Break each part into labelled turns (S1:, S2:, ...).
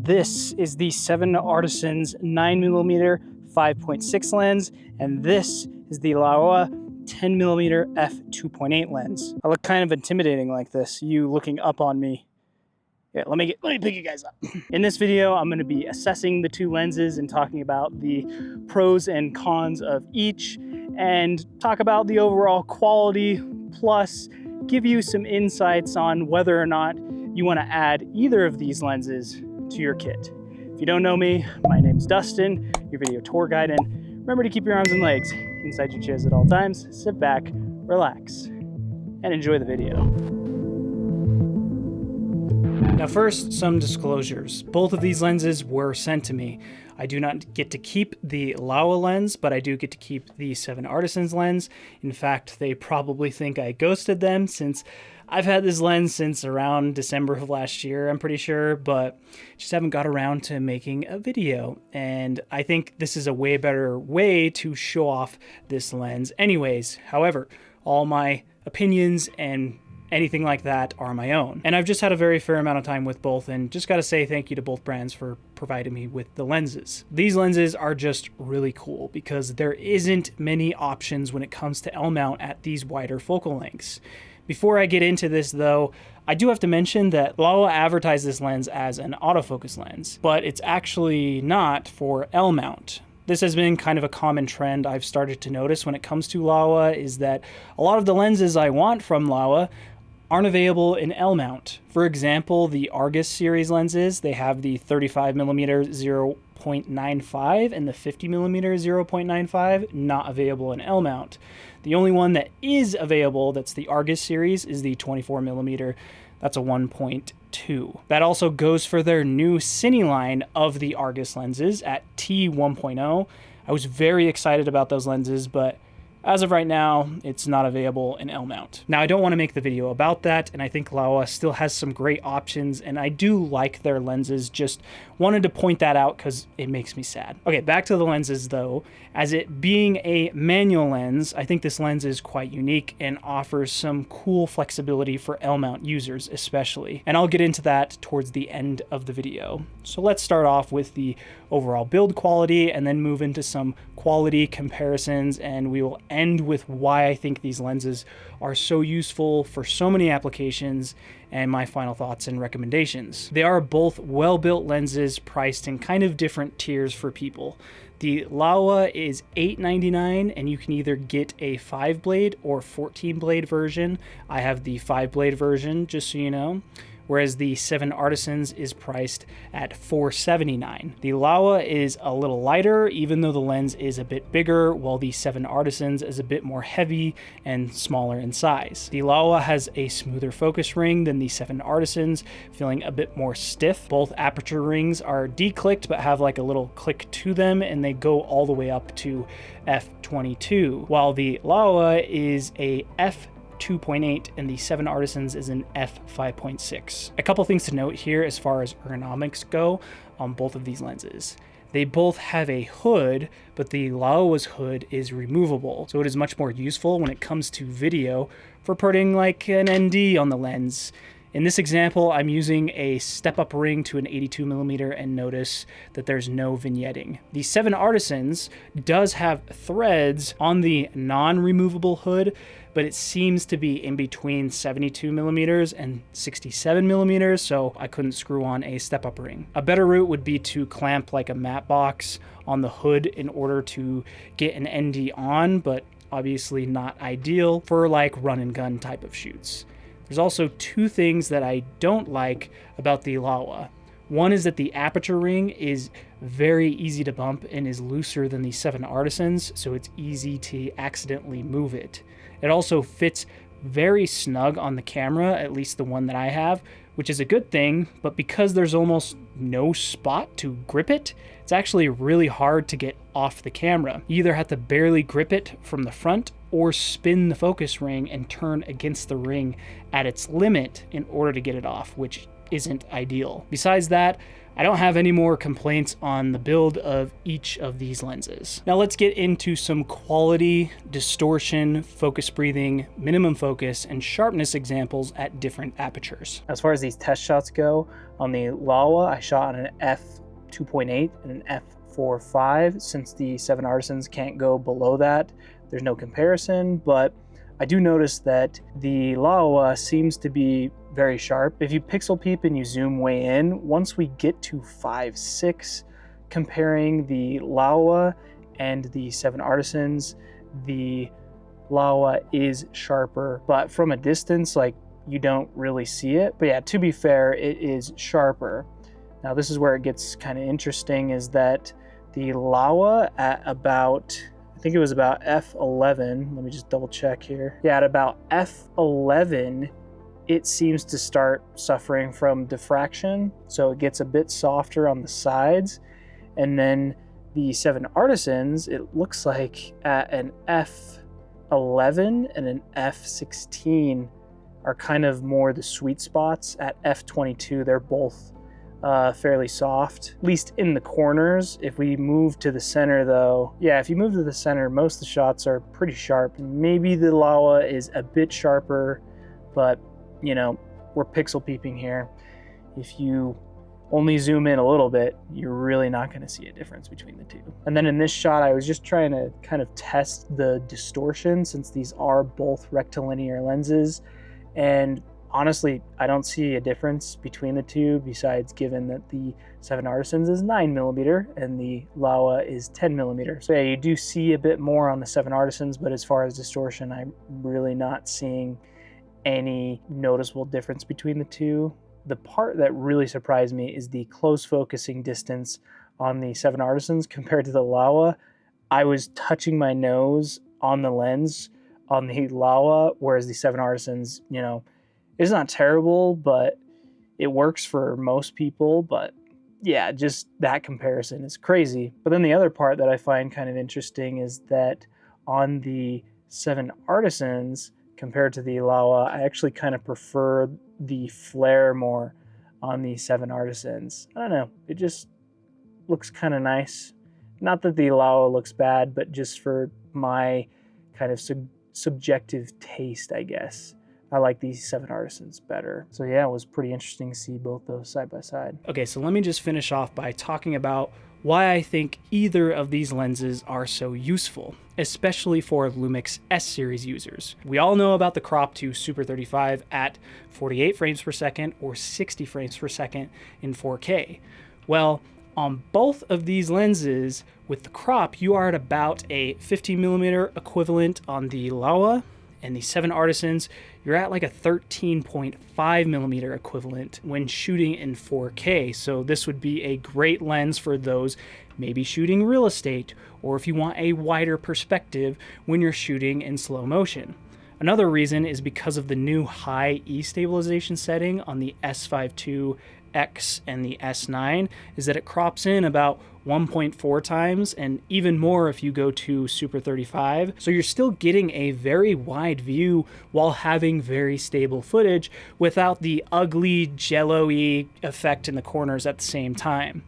S1: This is the 7artisans 9mm 5.6 lens, and this is the Laowa 10mm f2.8 lens. I look kind of intimidating like this, you looking up on me. Yeah, let me pick you guys up. In this video, I'm going to be assessing the two lenses and talking about the pros and cons of each, and talk about the overall quality, plus give you some insights on whether or not you want to add either of these lenses to your kit. If you don't know me, my name's Dustin, your video tour guide, and remember to keep your arms and legs inside your chairs at all times. Sit back, relax, and enjoy the video. Now first, some disclosures. Both of these lenses were sent to me. I do not get to keep the Laowa lens, but I do get to keep the 7artisans lens. In fact, they probably think I ghosted them, since I've had this lens since around December of last year, I'm pretty sure, but just haven't got around to making a video. And I think this is a way better way to show off this lens anyways. However, all my opinions and anything like that are my own. And I've just had a very fair amount of time with both, and just gotta say thank you to both brands for providing me with the lenses. These lenses are just really cool because there isn't many options when it comes to L mount at these wider focal lengths. Before I get into this though, I do have to mention that Laowa advertised this lens as an autofocus lens, but it's actually not for L mount. This has been kind of a common trend I've started to notice when it comes to Laowa, is that a lot of the lenses I want from Laowa aren't available in L mount. For example, the Argus series lenses, they have the 35mm 0.95 and the 50mm 0.95, not available in L mount. The only one that is available that's the Argus series is the 24mm, that's a 1.2. That also goes for their new Cine line of the Argus lenses at T1.0. I was very excited about those lenses, but as of right now, it's not available in L mount. Now, I don't want to make the video about that, and I think Laowa still has some great options, and I do like their lenses. Just wanted to point that out because it makes me sad. Okay, back to the lenses though. As it being a manual lens, I think this lens is quite unique and offers some cool flexibility for L mount users especially. And I'll get into that towards the end of the video. So let's start off with the overall build quality and then move into some quality comparisons, and we will end with why I think these lenses are so useful for so many applications and my final thoughts and recommendations. They are both well-built lenses priced in kind of different tiers for people. The Laowa is $8.99, and you can either get a 5-blade or 14-blade version. I have the 5-blade version, just so you know, whereas the 7artisans is priced at $4.79. The Laowa is a little lighter, even though the lens is a bit bigger, while the 7artisans is a bit more heavy and smaller in size. The Laowa has a smoother focus ring than the 7artisans, feeling a bit more stiff. Both aperture rings are declicked, but have like a little click to them, and they go all the way up to f22, while the Laowa is a f2.8 and the 7artisans is an f5.6. A couple things to note here as far as ergonomics go on both of these lenses. They both have a hood, but the Laowa's hood is removable, so it is much more useful when it comes to video for putting like an ND on the lens. In this example, I'm using a step-up ring to an 82mm, and notice that there's no vignetting. The 7artisans does have threads on the non-removable hood, but it seems to be in between 72mm and 67mm, so I couldn't screw on a step-up ring. A better route would be to clamp like a matte box on the hood in order to get an ND on, but obviously not ideal for like run and gun type of shoots. There's also two things that I don't like about the Laowa. One is that the aperture ring is very easy to bump and is looser than the 7artisans, so it's easy to accidentally move it. It also fits very snug on the camera, at least the one that I have, which is a good thing, but because there's almost no spot to grip it, it's actually really hard to get off the camera. You either have to barely grip it from the front or spin the focus ring and turn against the ring at its limit in order to get it off, which isn't ideal. Besides that, I don't have any more complaints on the build of each of these lenses. Now let's get into some quality, distortion, focus breathing, minimum focus, and sharpness examples at different apertures. As far as these test shots go, on the Laowa, I shot on an f2.8 and an f4.5. Since the 7artisans can't go below that, there's no comparison, but I do notice that the Laowa seems to be very sharp. If you pixel peep and you zoom way in, once we get to 5.6, comparing the Laowa and the 7artisans, the Laowa is sharper, but from a distance, like, you don't really see it. But yeah, to be fair, it is sharper. Now this is where it gets kind of interesting, is that the Laowa at about, I think it was about f11, let me just double check here. Yeah, at about f11, it seems to start suffering from diffraction, so it gets a bit softer on the sides. And then the 7artisans, it looks like at an f11 and an f16 are kind of more the sweet spots. At f22, they're both fairly soft, at least in the corners. If we move to the center though, yeah, if you move to the center, most of the shots are pretty sharp. Maybe the Laowa is a bit sharper, but you know, we're pixel peeping here. If you only zoom in a little bit, you're really not going to see a difference between the two. And then in this shot, I was just trying to kind of test the distortion, since these are both rectilinear lenses. And honestly, I don't see a difference between the two, besides given that the 7artisans is 9mm and the Laowa is 10mm. So yeah, you do see a bit more on the 7artisans, but as far as distortion, I'm really not seeing any noticeable difference between the two. The part that really surprised me is the close focusing distance on the 7artisans compared to the Laowa. I was touching my nose on the lens on the Laowa, whereas the 7artisans, you know, it's not terrible, but it works for most people. But yeah, just that comparison is crazy. But then the other part that I find kind of interesting is that on the 7artisans, compared to the Laowa, I actually kind of prefer the flare more on the 7artisans. I don't know, it just looks kind of nice. Not that the Laowa looks bad, but just for my kind of subjective taste, I guess, I like these 7artisans better. So yeah, it was pretty interesting to see both those side by side. Okay, so let me just finish off by talking about why I think either of these lenses are so useful, especially for Lumix S-series users. We all know about the crop to Super 35 at 48 frames per second or 60 frames per second in 4K. Well, on both of these lenses, with the crop, you are at about a 15mm equivalent on the Laowa, and the 7artisans, you're at like a 13.5mm equivalent when shooting in 4K. So this would be a great lens for those maybe shooting real estate, or if you want a wider perspective when you're shooting in slow motion. Another reason is because of the new high E stabilization setting on the S52X and the S9, is that it crops in about 1.4 times, and even more if you go to Super 35. So you're still getting a very wide view while having very stable footage without the ugly jello-y effect in the corners at the same time.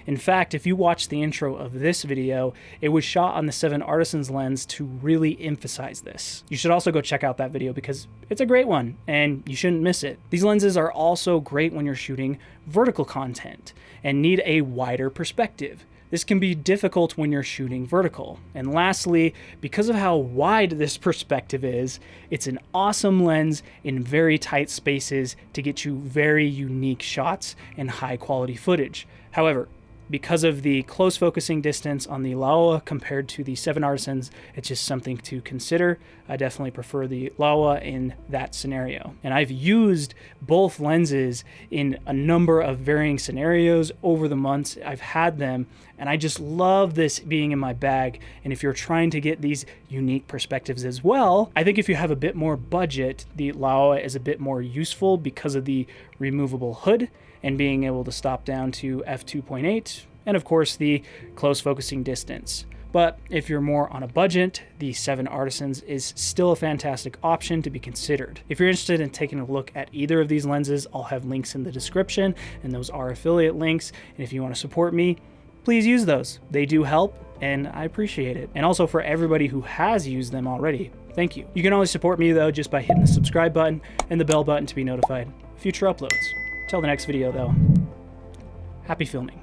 S1: In fact, if you watch the intro of this video, it was shot on the 7artisans lens to really emphasize this. You should also go check out that video because it's a great one and you shouldn't miss it. These lenses are also great when you're shooting vertical content and need a wider perspective. This can be difficult when you're shooting vertical. And lastly, because of how wide this perspective is, it's an awesome lens in very tight spaces to get you very unique shots and high quality footage. However, because of the close focusing distance on the Laowa compared to the 7artisans, it's just something to consider. I definitely prefer the Laowa in that scenario. And I've used both lenses in a number of varying scenarios over the months I've had them, and I just love this being in my bag. And if you're trying to get these unique perspectives as well, I think if you have a bit more budget, the Laowa is a bit more useful because of the removable hood and being able to stop down to f2.8, and of course the close focusing distance. But if you're more on a budget, the 7artisans is still a fantastic option to be considered. If you're interested in taking a look at either of these lenses, I'll have links in the description, and those are affiliate links. And if you want to support me, please use those. They do help, and I appreciate it. And also for everybody who has used them already, thank you. You can always support me though just by hitting the subscribe button and the bell button to be notified of future uploads. Till the next video though, happy filming.